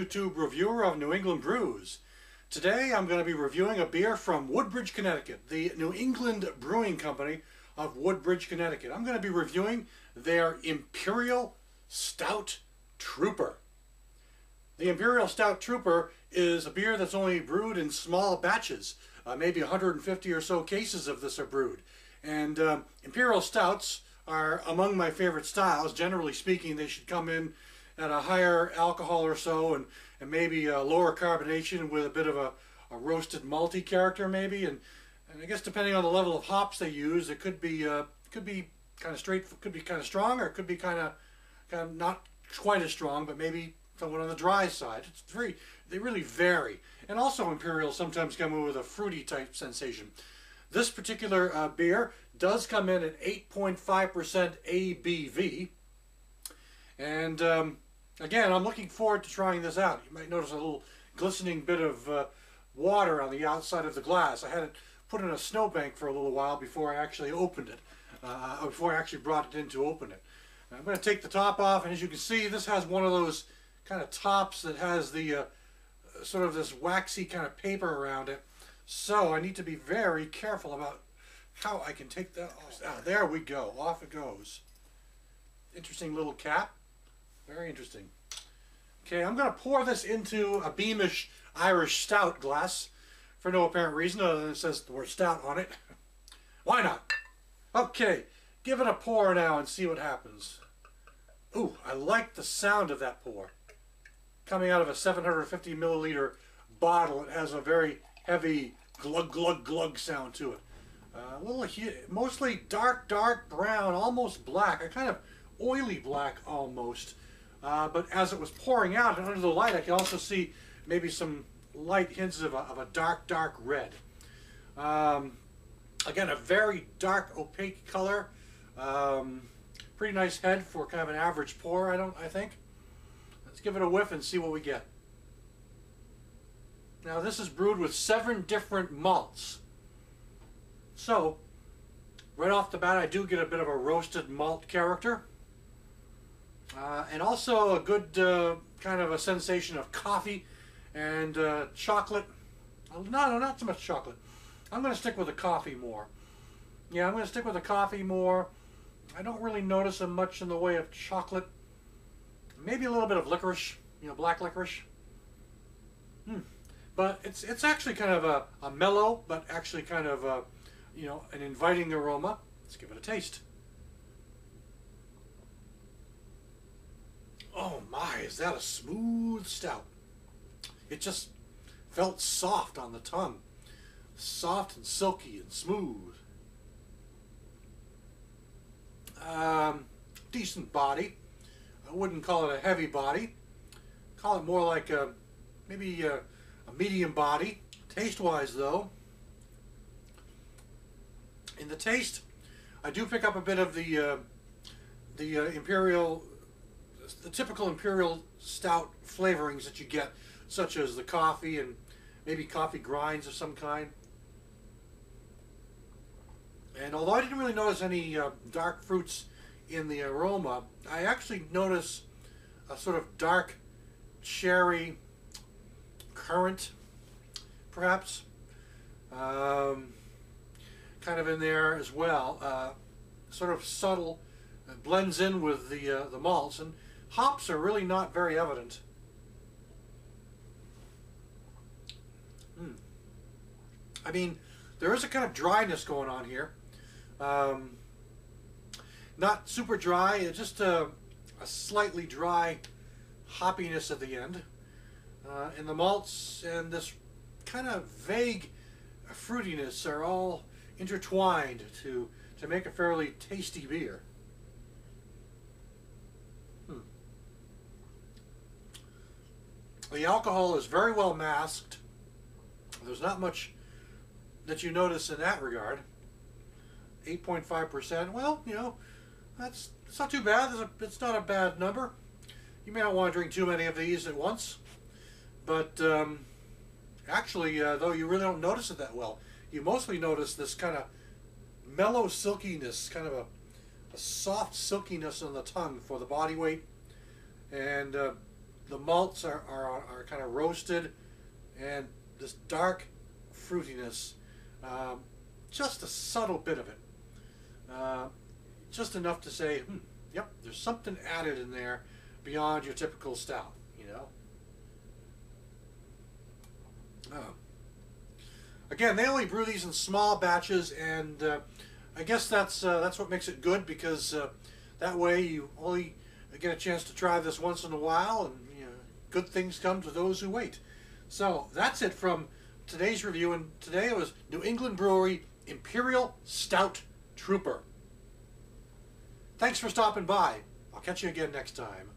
YouTube reviewer of New England Brews. Today I'm going to be reviewing a beer from Woodbridge, Connecticut, the New England Brewing Company of Woodbridge, Connecticut. I'm going to be reviewing their Imperial Stout Trooper. The Imperial Stout Trooper is a beer that's only brewed in small batches. Maybe 150 or so cases of this are brewed. And Imperial Stouts are among my favorite styles. Generally speaking, they should come in at a higher alcohol or so, and maybe a lower carbonation with a bit of a roasted malty character maybe. And I guess depending on the level of hops they use, it could be kind of straight, could be kind of strong, or it could be kind of not quite as strong, but maybe somewhat on the dry side. They really vary. And also Imperials sometimes come in with a fruity type sensation. This particular beer does come in at 8.5% ABV. And again, I'm looking forward to trying this out. You might notice a little glistening bit of water on the outside of the glass. I had it put in a snowbank for a little while before I actually opened it, before I actually brought it in to open it. I'm going to take the top off, and as you can see, this has one of those kind of tops that has the sort of this waxy kind of paper around it. So I need to be very careful about how I can take that off. Ah, there we go. Off it goes. Interesting little cap. Very interesting. Okay, I'm going to pour this into a Beamish Irish Stout glass for no apparent reason other than it says the word stout on it. Why not? Okay, give it a pour now and see what happens. Ooh, I like the sound of that pour. Coming out of a 750 milliliter bottle, it has a very heavy glug glug glug sound to it. Mostly dark brown, almost black, a kind of oily black almost. But as it was pouring out and under the light, I can also see maybe some light hints of a dark red. Again, a very dark opaque color. Pretty nice head for kind of an average pour, I think. Let's give it a whiff and see what we get. Now this is brewed with 7 different malts. So, right off the bat I do get a bit of a roasted malt character. And also a good kind of a sensation of coffee and chocolate. No, not so much chocolate. I'm going to stick with the coffee more. Yeah, I'm going to stick with the coffee more. I don't really notice much in the way of chocolate. Maybe a little bit of licorice, black licorice. But it's actually kind of a mellow, but actually kind of an inviting aroma. Let's give it a taste. Oh my, is that a smooth stout? It just felt soft on the tongue. Soft and silky and smooth. Decent body. I wouldn't call it a heavy body. Call it more like maybe a medium body. Taste-wise though, in the taste, I do pick up a bit of the typical Imperial Stout flavorings that you get, such as the coffee and maybe coffee grinds of some kind. And although I didn't really notice any dark fruits in the aroma, I actually notice a sort of dark cherry currant, perhaps, kind of in there as well. Sort of subtle, blends in with the malts, and hops are really not very evident. I mean, there is a kind of dryness going on here. Not super dry, it's just a slightly dry hoppiness at the end. And the malts and this kind of vague fruitiness are all intertwined to make a fairly tasty beer. The alcohol is very well masked. There's not much that you notice in that regard. 8.5%. Well, it's not too bad. It's not a bad number. You may not want to drink too many of these at once, but actually, though, you really don't notice it that well. You mostly notice this kind of mellow silkiness, kind of a soft silkiness on the tongue for the body weight, and The malts are kind of roasted, and this dark fruitiness, just a subtle bit of it. Just enough to say, yep, there's something added in there beyond your typical stout, you know. Again, they only brew these in small batches, and I guess that's what makes it good, because that way you only get a chance to try this once in a while, and you know, good things come to those who wait. So that's it from today's review, and today it was New England Brewery Imperial Stout Trooper. Thanks for stopping by. I'll catch you again next time.